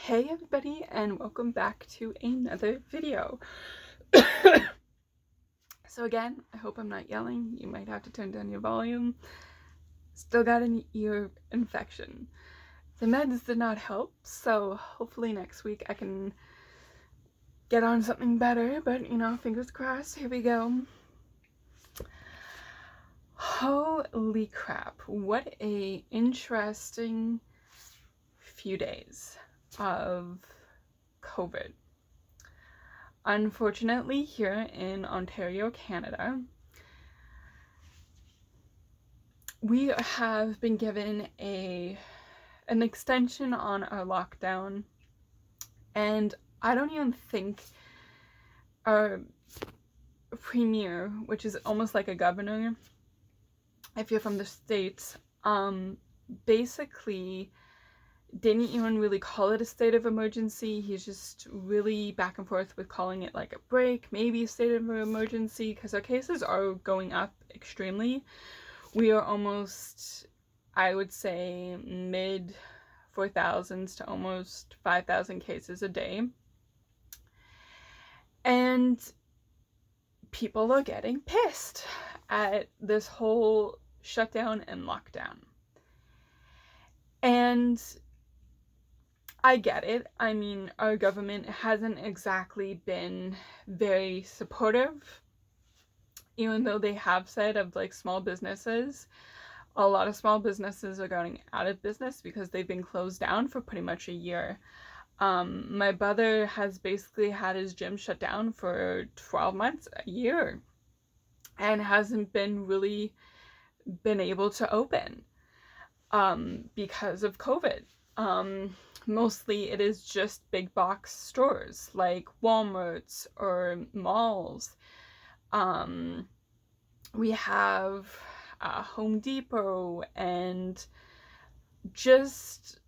Hey everybody, and welcome back to another video. So again, I hope I'm not yelling. You might have to turn down your volume. Still got an ear infection. The meds did not help, so hopefully next week I can get on something better, but fingers crossed. Here we go. Holy crap, what a interesting few days of COVID. Unfortunately, here in Ontario, Canada, we have been given an extension on our lockdown, and I don't even think our premier, which is almost like a governor, if you're from the States, basically didn't even really call it a state of emergency. He's just really back and forth with calling it like a break, maybe a state of emergency, because our cases are going up extremely. We are almost, I would say, mid 4,000s to almost 5,000 cases a day. And people are getting pissed at this whole shutdown and lockdown. And I get it. I mean, our government hasn't exactly been very supportive, even though they have said of like small businesses. A lot of small businesses are going out of business because they've been closed down for pretty much a year. My brother has basically had his gym shut down for 12 months, a year, and hasn't been really been able to open because of COVID. Mostly it is just big box stores like Walmart's or malls. We have Home Depot and just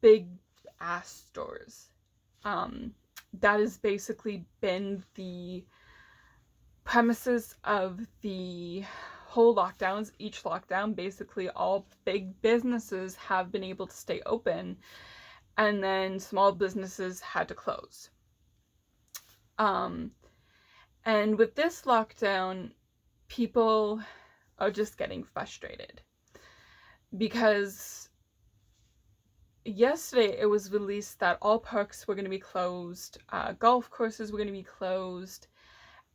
big ass stores. That has basically been the premises of the whole lockdowns. Each lockdown, basically all big businesses have been able to stay open, and then small businesses had to close. And with this lockdown, people are just getting frustrated because yesterday it was released that all parks were going to be closed, golf courses were going to be closed,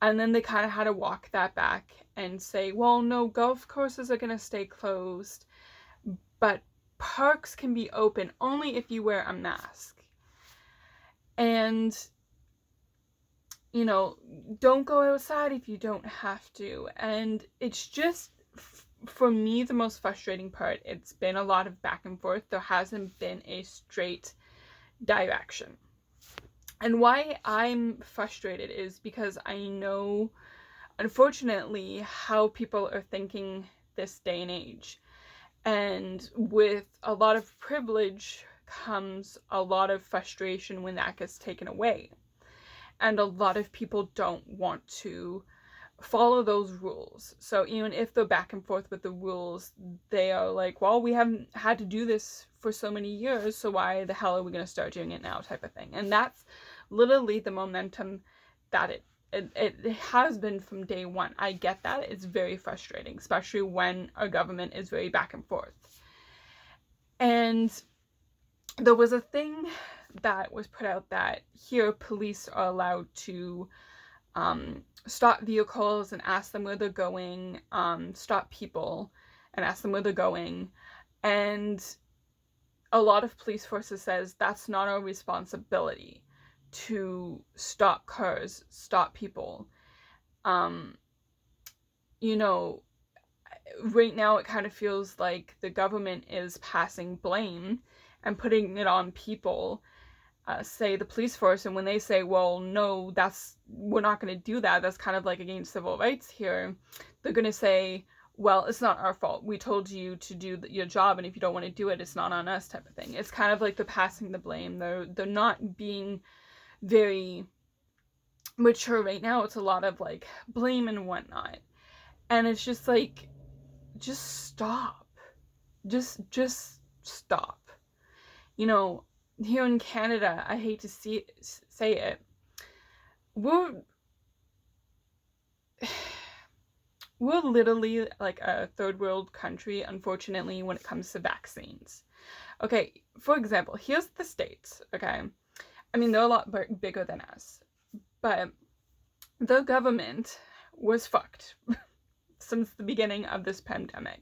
and then they kind of had to walk that back and say, well, no, golf courses are going to stay closed, but parks can be open only if you wear a mask. And, don't go outside if you don't have to. And it's just, for me, the most frustrating part. It's been a lot of back and forth. There hasn't been a straight direction. And why I'm frustrated is because I know, unfortunately, how people are thinking this day and age. And with a lot of privilege comes a lot of frustration when that gets taken away. And a lot of people don't want to follow those rules. So even if they're back and forth with the rules, they are like, well, we haven't had to do this for so many years, so why the hell are we going to start doing it now, type of thing. And that's literally the momentum that it has been from day one. I get that. It's very frustrating, especially when our government is very back and forth. And there was a thing that was put out that here police are allowed to stop vehicles and ask them where they're going, stop people and ask them where they're going. And a lot of police forces says that's not our responsibility to stop cars, stop people. Right now it kind of feels like the government is passing blame and putting it on people, say the police force, and when they say, well, no, we're not going to do that, that's kind of like against civil rights here, they're going to say, well, it's not our fault, we told you to do your job, and if you don't want to do it, it's not on us, type of thing. It's kind of like they're passing the blame. They're not being very mature right now. It's a lot of like blame and whatnot, and it's just like, just stop. Just stop. here in Canada, I hate to say it, we're literally like a third world country, unfortunately, when it comes to vaccines. Okay, for example, here's the States, okay? I mean, they're a lot bigger than us, but the government was fucked since the beginning of this pandemic.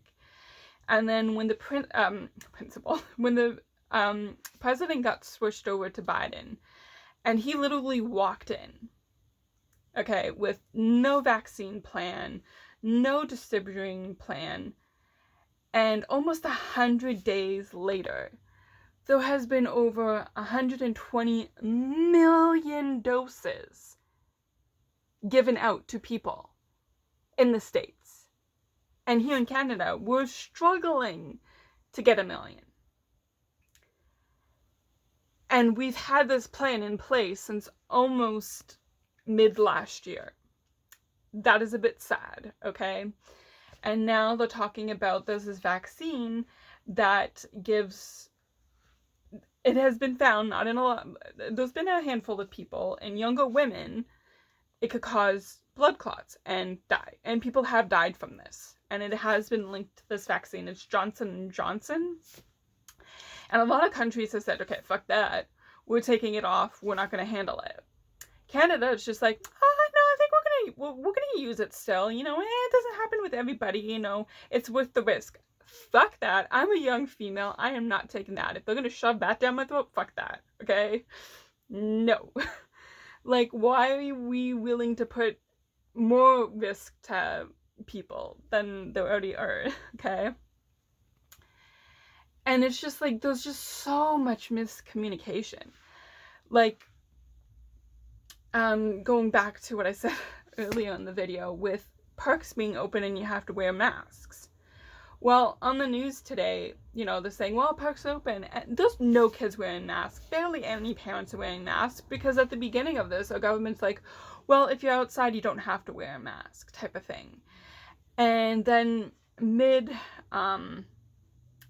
And then when the president got switched over to Biden, and he literally walked in, okay, with no vaccine plan, no distributing plan, and almost 100 days later, there has been over 120 million doses given out to people in the States. And here in Canada, we're struggling to get 1 million. And we've had this plan in place since almost mid last year. That is a bit sad, okay? And now they're talking about there's this vaccine that gives, it has been found, not in a lot, there's been a handful of people, and younger women, it could cause blood clots and die. And people have died from this. And it has been linked to this vaccine. It's Johnson & Johnson. And a lot of countries have said, okay, fuck that. We're taking it off. We're not going to handle it. Canada is just like, no, I think we're gonna use it still. You know, it doesn't happen with everybody. You know, it's worth the risk. Fuck that. I'm a young female. I am not taking that. If they're gonna shove that down my throat, fuck that. Okay? No. Like, why are we willing to put more risk to people than there already are? Okay? And it's just like, there's just so much miscommunication. Like, going back to what I said earlier in the video with parks being open and you have to wear masks. Well, on the news today, you know, they're saying, well, parks are open, and there's no kids wearing masks. Barely any parents are wearing masks, because at the beginning of this, our government's like, well, if you're outside, you don't have to wear a mask, type of thing. And then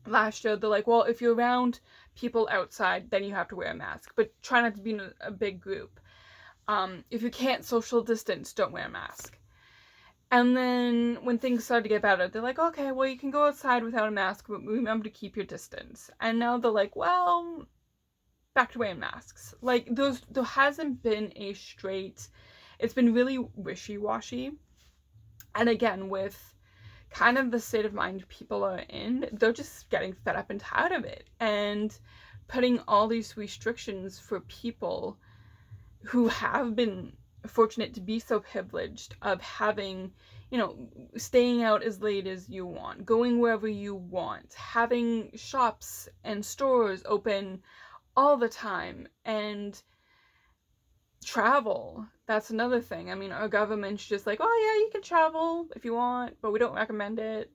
last year, they're like, well, if you're around people outside, then you have to wear a mask, but try not to be in a big group. If you can't social distance, don't wear a mask. And then when things started to get better, they're like, okay, well, you can go outside without a mask, but remember to keep your distance. And now they're like, well, back to wearing masks. Like, there hasn't been a straight, it's been really wishy-washy. And again, with kind of the state of mind people are in, they're just getting fed up and tired of it. And putting all these restrictions for people who have been fortunate to be so privileged of having, you know, staying out as late as you want, going wherever you want, having shops and stores open all the time, and travel. That's another thing. I mean, our government's just like, oh yeah, you can travel if you want, but we don't recommend it.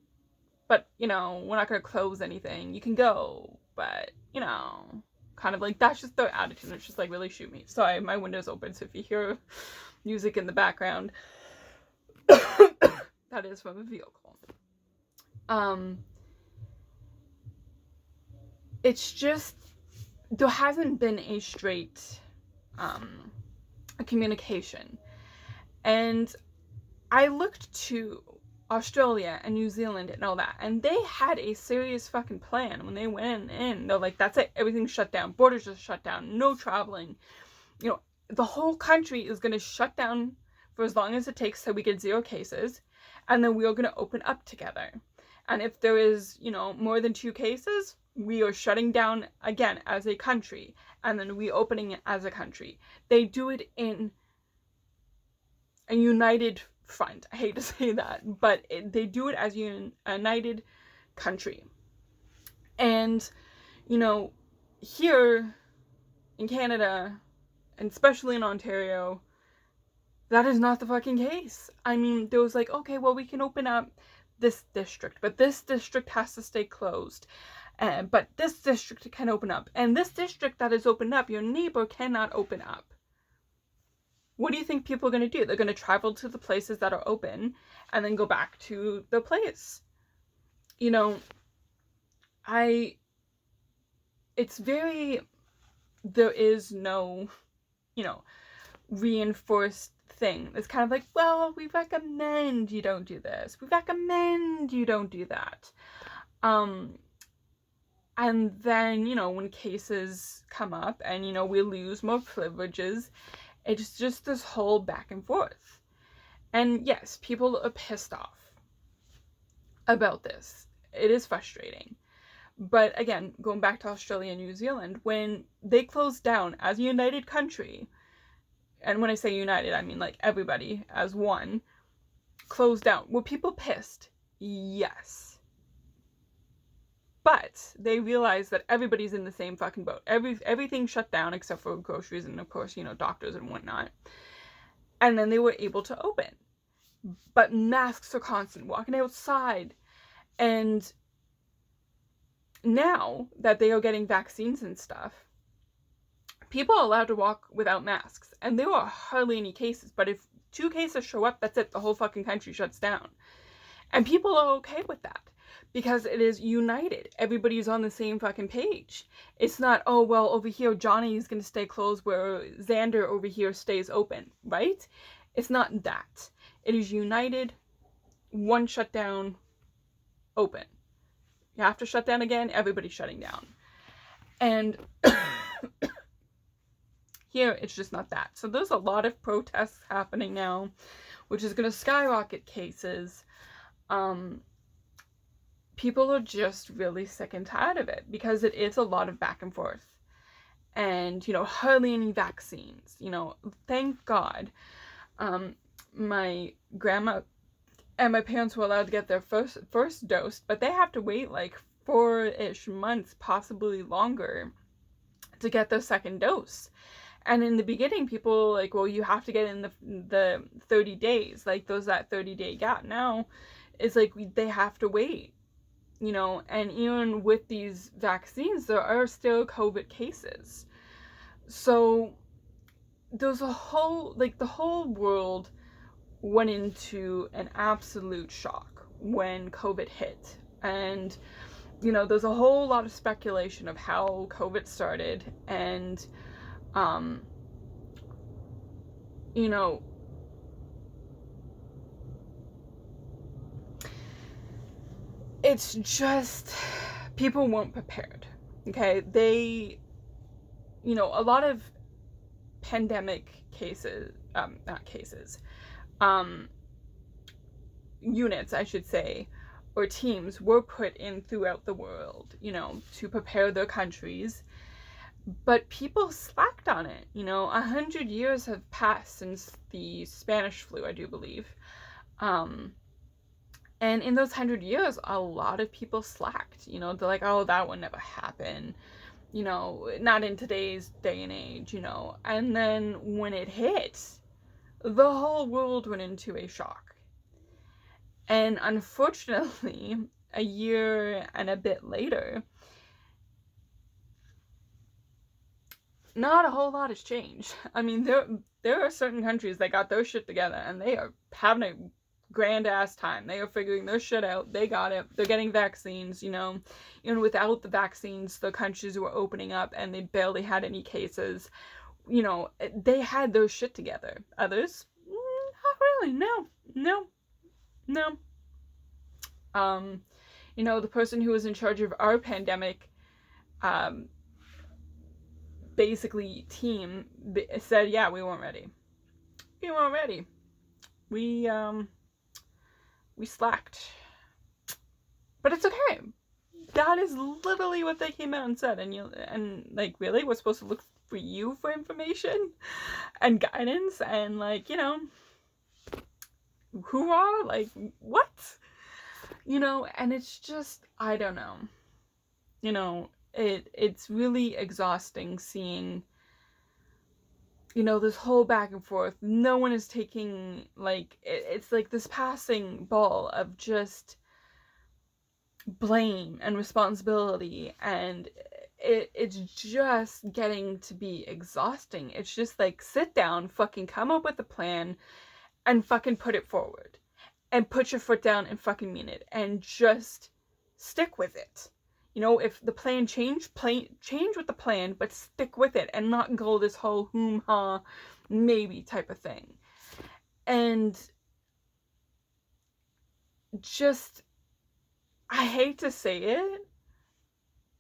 But, you know, we're not going to close anything. You can go, but, you know, kind of like, that's just their attitude. It's just like, really shoot me. Sorry, my window's open, so if you hear music in the background, that is from a vehicle. It's just, there hasn't been a straight communication. And I looked to Australia and New Zealand and all that, and they had a serious fucking plan when they went in. They're like, that's it, everything's shut down, borders are shut down, no traveling, you know, the whole country is going to shut down for as long as it takes so we get 0 cases, and then we are going to open up together. And if there is, you know, more than 2 cases, we are shutting down again as a country, and then reopening it as a country. They do it in a united front. I hate to say that, but they do it as a united country. And, you know, here in Canada, and especially in Ontario, that is not the fucking case. I mean, there was like, okay, well, we can open up this district, but this district has to stay closed. But this district can open up. And this district that is opened up, your neighbor cannot open up. What do you think people are going to do? They're going to travel to the places that are open and then go back to the place. You know, it's very there is no, you know, reinforced thing. It's kind of like, well, we recommend you don't do this. We recommend you don't do that. And then, you know, when cases come up and, you know, we lose more privileges, it's just this whole back and forth. And yes, people are pissed off about this. It is frustrating. But again, going back to Australia and New Zealand, when they closed down as a united country, and when I say united, I mean like everybody as one, closed down. Were people pissed? Yes. But they realized that everybody's in the same fucking boat. Everything shut down except for groceries and, of course, you know, doctors and whatnot. And then they were able to open. But masks are constant, walking outside. And now that they are getting vaccines and stuff, people are allowed to walk without masks. And there are hardly any cases. But if 2 cases show up, that's it. The whole fucking country shuts down. And people are okay with that. Because it is united. Everybody's on the same fucking page. It's not, oh, well, over here, Johnny's going to stay closed where Xander over here stays open, right? It's not that. It is united, one shutdown, open. You have to shut down again, everybody's shutting down. And here, it's just not that. So there's a lot of protests happening now, which is going to skyrocket cases. People are just really sick and tired of it because it is a lot of back and forth. And, you know, hardly any vaccines. You know, thank God my grandma and my parents were allowed to get their first dose, but they have to wait like 4-ish months, possibly longer, to get their second dose. And in the beginning, people were like, well, you have to get in the 30 days. Like, there's that 30-day gap. Now, it's like they have to wait. You know, and even with these vaccines, there are still COVID cases. So there's a whole, like, the whole world went into an absolute shock when COVID hit. And, you know, there's a whole lot of speculation of how COVID started. And, you know, it's just, people weren't prepared, okay? They, you know, a lot of pandemic cases, units, I should say, or teams were put in throughout the world, you know, to prepare their countries, but people slacked on it. You know, 100 years have passed since the Spanish flu, I do believe. And in those 100 years, a lot of people slacked. You know, they're like, oh, that would never happen. You know, not in today's day and age, you know. And then when it hit, the whole world went into a shock. And unfortunately, a year and a bit later, not a whole lot has changed. I mean, there are certain countries that got their shit together and they are having a grand ass time. They are figuring their shit out. They got it. They're getting vaccines, you know. Even without the vaccines, the countries were opening up and they barely had any cases. You know, they had their shit together. Others, not really. No. You know, the person who was in charge of our pandemic, basically team said, yeah, we weren't ready. We slacked. But it's okay. That is literally what they came out and said. And like, really? We're supposed to look for you for information and guidance and, like, you know, hoorah? Like, what? You know, and it's just, I don't know. You know, it's really exhausting seeing, you know, this whole back and forth. No one is taking, like, it's like this passing ball of just blame and responsibility, and it's just getting to be exhausting. It's just like, sit down, fucking come up with a plan, and fucking put it forward. And put your foot down and fucking mean it. And just stick with it. You know, if the plan change with the plan, but stick with it and not go this whole ha maybe type of thing. And just, I hate to say it,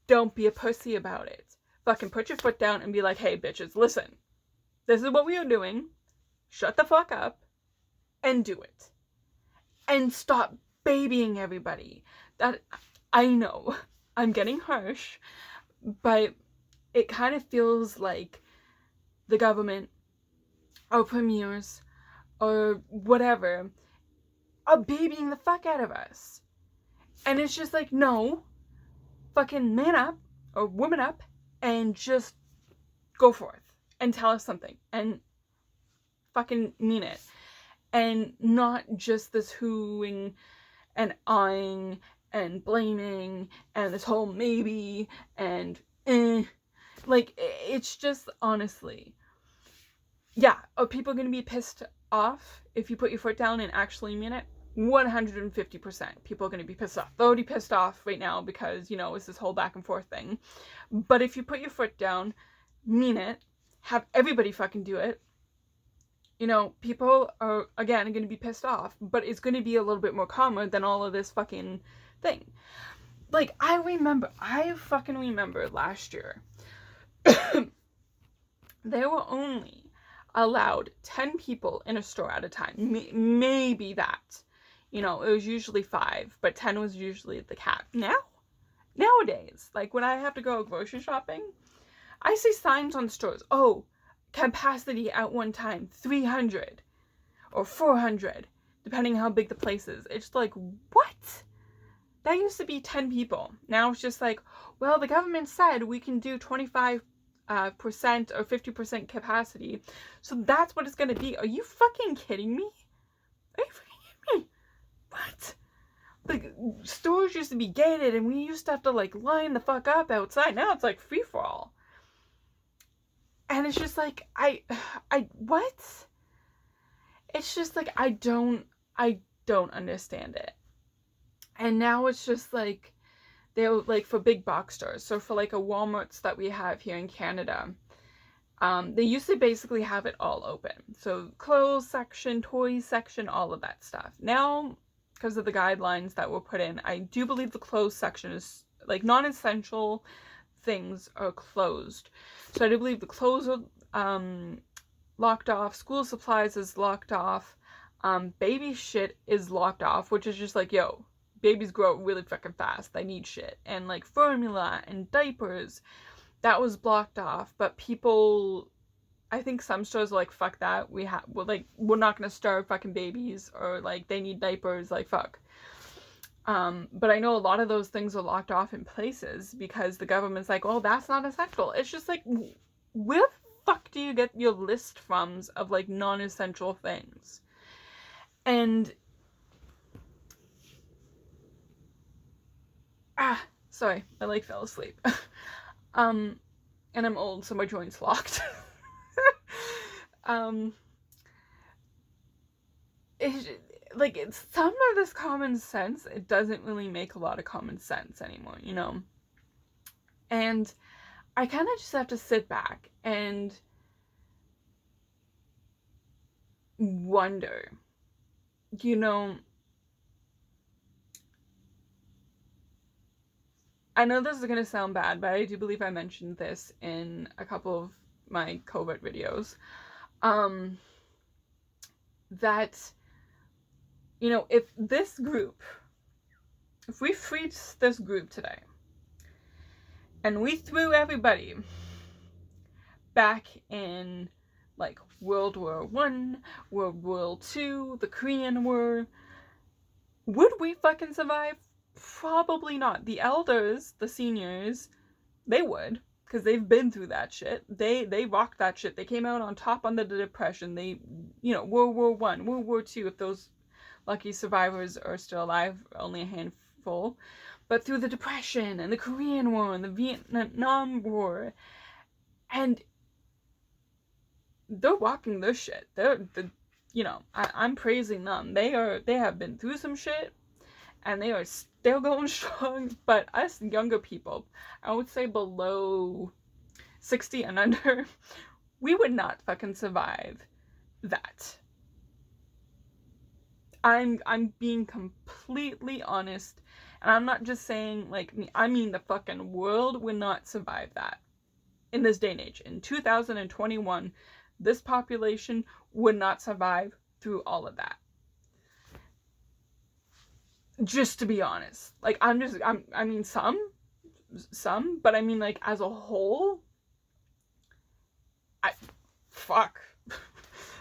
don't be a pussy about it. Fucking put your foot down and be like, hey bitches, listen, this is what we are doing. Shut the fuck up and do it. And stop babying everybody. That, I know, I'm getting harsh, but it kind of feels like the government or premiers or whatever are babying the fuck out of us. And it's just like, no, fucking man up or woman up and just go forth and tell us something and fucking mean it. And not just this hooing and eyeing and blaming and this whole maybe and like, it's just, honestly, yeah, are people gonna be pissed off if you put your foot down and actually mean it? 150% people are going to be pissed off. They're already pissed off right now because, you know, it's this whole back and forth thing. But if you put your foot down, mean it, have everybody fucking do it, you know, people are, again, going to be pissed off, but it's going to be a little bit more calmer than all of this fucking thing. Like, I fucking remember last year, there were only allowed 10 people in a store at a time. Maybe that. You know, it was usually 5, but 10 was usually the cap. Nowadays, like when I have to go grocery shopping, I see signs on stores, oh, capacity at one time, 300 or 400, depending how big the place is. It's like, what? That used to be 10 people. Now it's just like, well, the government said we can do 25% or 50% capacity, so that's what it's gonna be. Are you fucking kidding me? Are you fucking kidding me? What? Like, stores used to be gated and we used to have to like line the fuck up outside. Now it's like free for all. And it's just like, what? It's just like, I don't understand it. And now it's just like, they're like for big box stores. So for like a Walmart's that we have here in Canada, they used to basically have it all open. So clothes section, toys section, all of that stuff. Now, because of the guidelines that were put in, I do believe the clothes section is, like, non-essential things are closed. So I do believe the clothes are locked off, school supplies is locked off, baby shit is locked off, which is just like, yo, babies grow really fucking fast, they need shit. And like formula and diapers, that was blocked off, but people, I think some stores are like, fuck that, we're not gonna starve fucking babies, or like they need diapers, like fuck. But I know a lot of those things are locked off in places because the government's like, oh, that's not essential. It's just like, where the fuck do you get your list from of like non-essential things? And sorry, I like fell asleep. And I'm old, so my joints locked. It's some of this common sense, it doesn't really make a lot of common sense anymore, you know? And I kind of just have to sit back and wonder, you know, I know this is going to sound bad, but I do believe I mentioned this in a couple of my COVID videos, that, you know, if we freed this group today, and we threw everybody back in, like, World War I, World War II, the Korean War, would we fucking survive? Probably not. The elders, the seniors, they would, because they've been through that shit. They rocked that shit. They came out on top under the Depression. They, you know, World War I, World War II, if those lucky survivors are still alive, only a handful. But through the Depression and the Korean War and the Vietnam War, and they're walking this shit. You know, I'm praising them. They have been through some shit, and they are still going strong. But us younger people, I would say below 60 and under, we would not fucking survive that. I'm being completely honest, and I'm not just saying like me. I mean the fucking world would not survive that in this day and age. In 2021, this population would not survive through all of that. Just to be honest, like I mean some, but I mean like as a whole, fuck.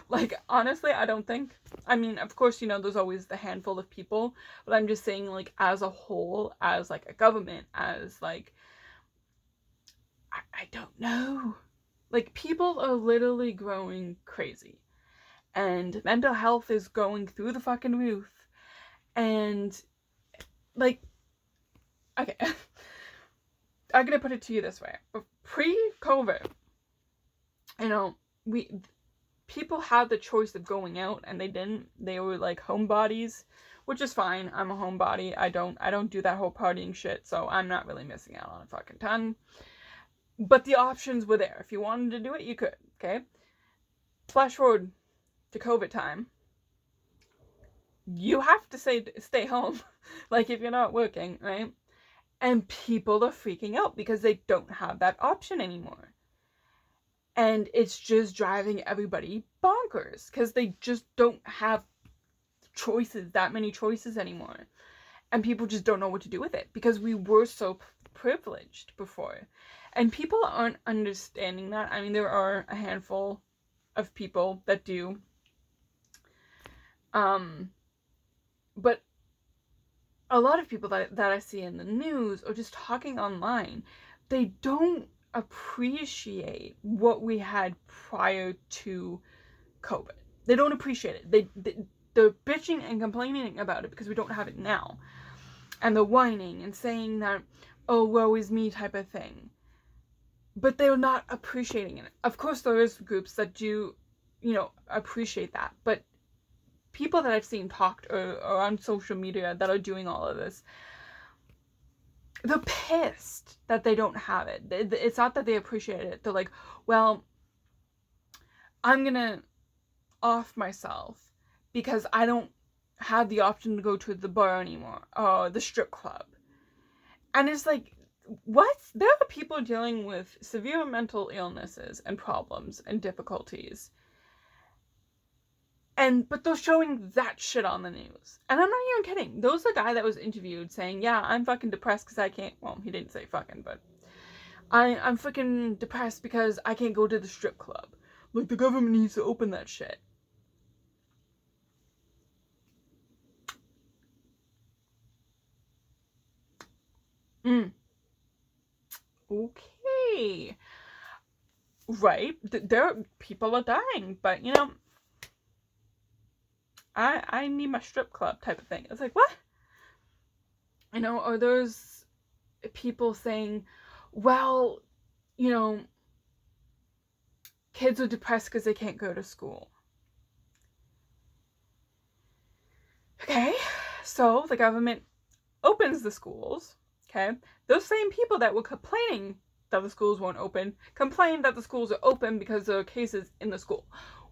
Like, honestly, I don't think. I mean, of course, there's always the handful of people, but I'm just saying, like, as a whole, as, like, a government, as, like, I don't know. Like, people are literally growing crazy. And mental health is going through the fucking roof. And, like, okay. I'm gonna put it to you this way. Pre-COVID, people had the choice of going out, and they didn't. They were like homebodies, which is fine. I'm a homebody. I don't do that whole partying shit, so I'm not really missing out on a fucking ton. But the options were there. If you wanted to do it, you could. Okay. Flash forward to COVID time. You have to stay home, like if you're not working, right? And people are freaking out because they don't have that option anymore. And it's just driving everybody bonkers because they just don't have that many choices anymore. And people just don't know what to do with it because we were so privileged before. And people aren't understanding that. I mean, there are a handful of people that do. But a lot of people that I see in the news or just talking online, they don't appreciate what we had prior to COVID. They don't appreciate it. They're bitching and complaining about it because we don't have it now. And they're whining and saying that, oh, woe is me type of thing. But they're not appreciating it. Of course, there is groups that do, appreciate that. But people that I've seen talked or on social media that are doing all of this, they're pissed that they don't have it. It's not that they appreciate it. They're like, well, I'm gonna off myself because I don't have the option to go to the bar anymore or the strip club. And it's like, what? There are people dealing with severe mental illnesses and problems and difficulties. But they're showing that shit on the news. And I'm not even kidding. There was a guy that was interviewed saying, yeah, I'm fucking depressed because I can't, well, he didn't say fucking, but I'm fucking depressed because I can't go to the strip club. Like, the government needs to open that shit. Okay. Right. People are dying, but, I need my strip club type of thing. It's like, what? Or there's people saying, well, kids are depressed because they can't go to school. Okay, so the government opens the schools, okay? Those same people that were complaining that the schools won't open, complain that the schools are open because there are cases in the school.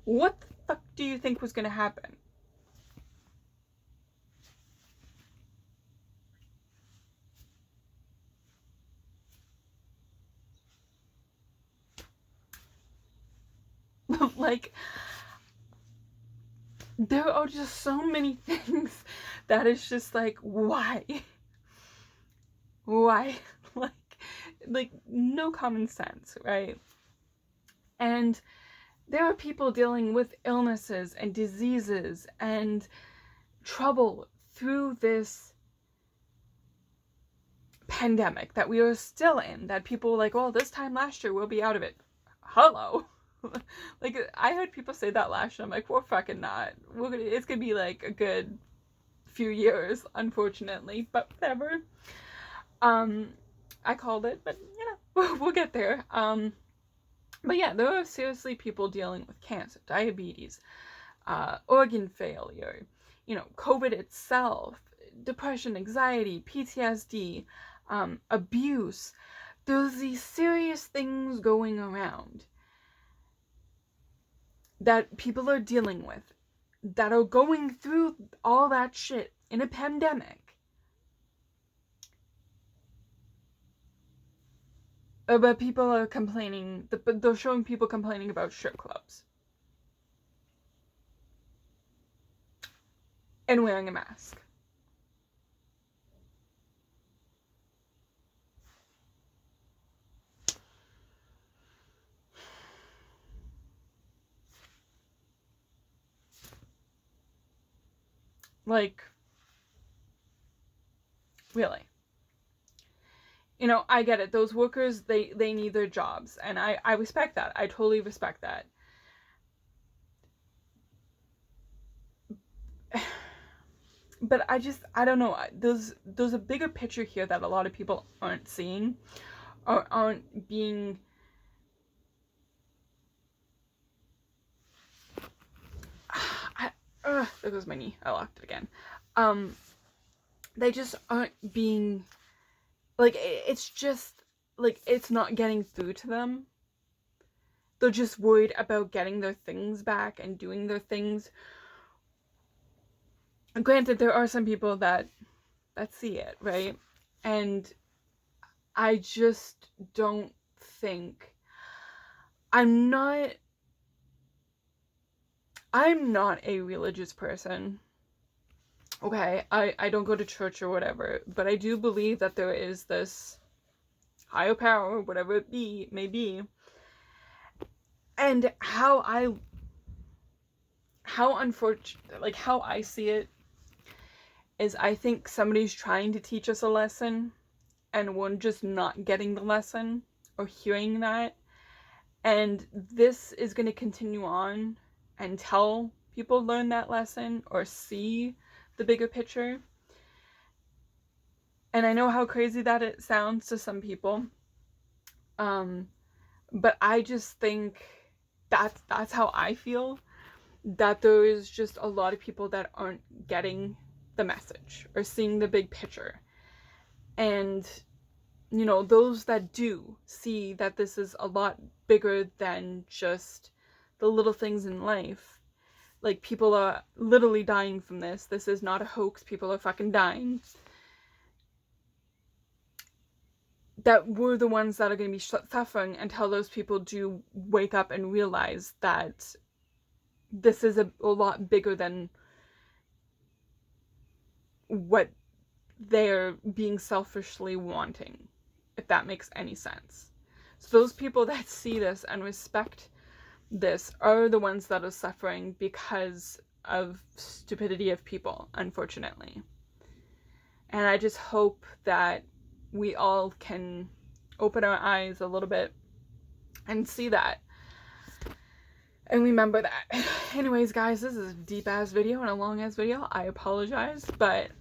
What the fuck do you think was going to happen? Like, there are just so many things that is just like, why? Why? Like no common sense, right? And there are people dealing with illnesses and diseases and trouble through this pandemic that we are still in, that people are like, well, this time last year we'll be out of it. Hello. Like, I heard people say that last year. I'm like, we're fucking not. It's gonna be like a good few years, unfortunately, but whatever. I called it, but we'll get there. But yeah, there are seriously people dealing with cancer, diabetes, organ failure, COVID itself, depression, anxiety, PTSD, abuse. There's these serious things going around that people are dealing with, that are going through all that shit in a pandemic. But people are complaining, they're showing people complaining about strip clubs and wearing a mask. Like, really. You know, I get it. Those workers, they need their jobs. And I respect that. I totally respect that. But I don't know. There's a bigger picture here that a lot of people aren't seeing, or aren't being... there goes my knee. I locked it again. They just aren't being... Like, it's just, like, it's not getting through to them. They're just worried about getting their things back and doing their things. Granted, there are some people that see it, right? And I just don't think... I'm not a religious person. Okay, I don't go to church or whatever, but I do believe that there is this higher power, whatever it may be. And how unfortunate, like, how I see it is, I think somebody's trying to teach us a lesson and we're just not getting the lesson or hearing that. And this is going to continue on until people learn that lesson or see the bigger picture. And I know how crazy that it sounds to some people. But I just think that's how I feel. That there is just a lot of people that aren't getting the message or seeing the big picture. And, you know, those that do see that this is a lot bigger than just the little things in life. Like, people are literally dying from this. This is not a hoax. People are fucking dying. That we're the ones that are going to be suffering until those people do wake up and realize that this is a lot bigger than what they're being selfishly wanting, if that makes any sense. So those people that see this and respect this are the ones that are suffering because of stupidity of people, unfortunately. And I just hope that we all can open our eyes a little bit and see that and remember that. Anyways, guys, this is a deep ass video and a long ass video. I apologize, but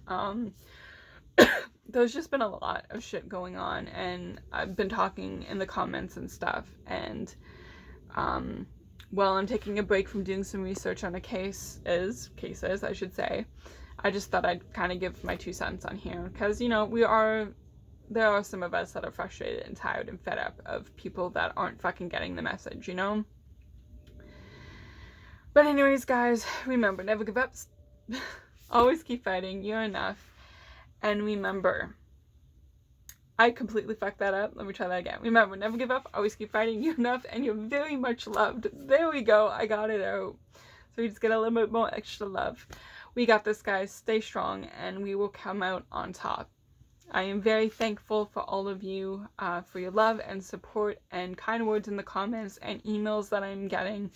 there's just been a lot of shit going on, and I've been talking in the comments and stuff, and while I'm taking a break from doing some research on cases, I should say, I just thought I'd kind of give my 2 cents on here, because, you know, there are some of us that are frustrated and tired and fed up of people that aren't fucking getting the message, you know? But anyways, guys, remember, never give up. Always keep fighting. You're enough. And remember, I completely fucked that up. Let me try that again. Remember, never give up. Always keep fighting. You're enough, and you're very much loved. There we go. I got it out. So we just get a little bit more extra love. We got this, guys. Stay strong, and we will come out on top. I am very thankful for all of you, for your love and support and kind words in the comments and emails that I'm getting.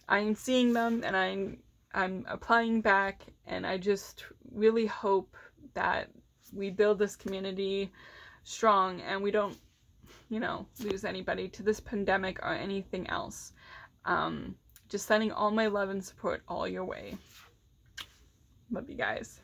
I'm seeing them, and I'm applying back, and I just really hope that we build this community strong and we don't, you know, lose anybody to this pandemic or anything else. Just sending all my love and support all your way. Love you guys.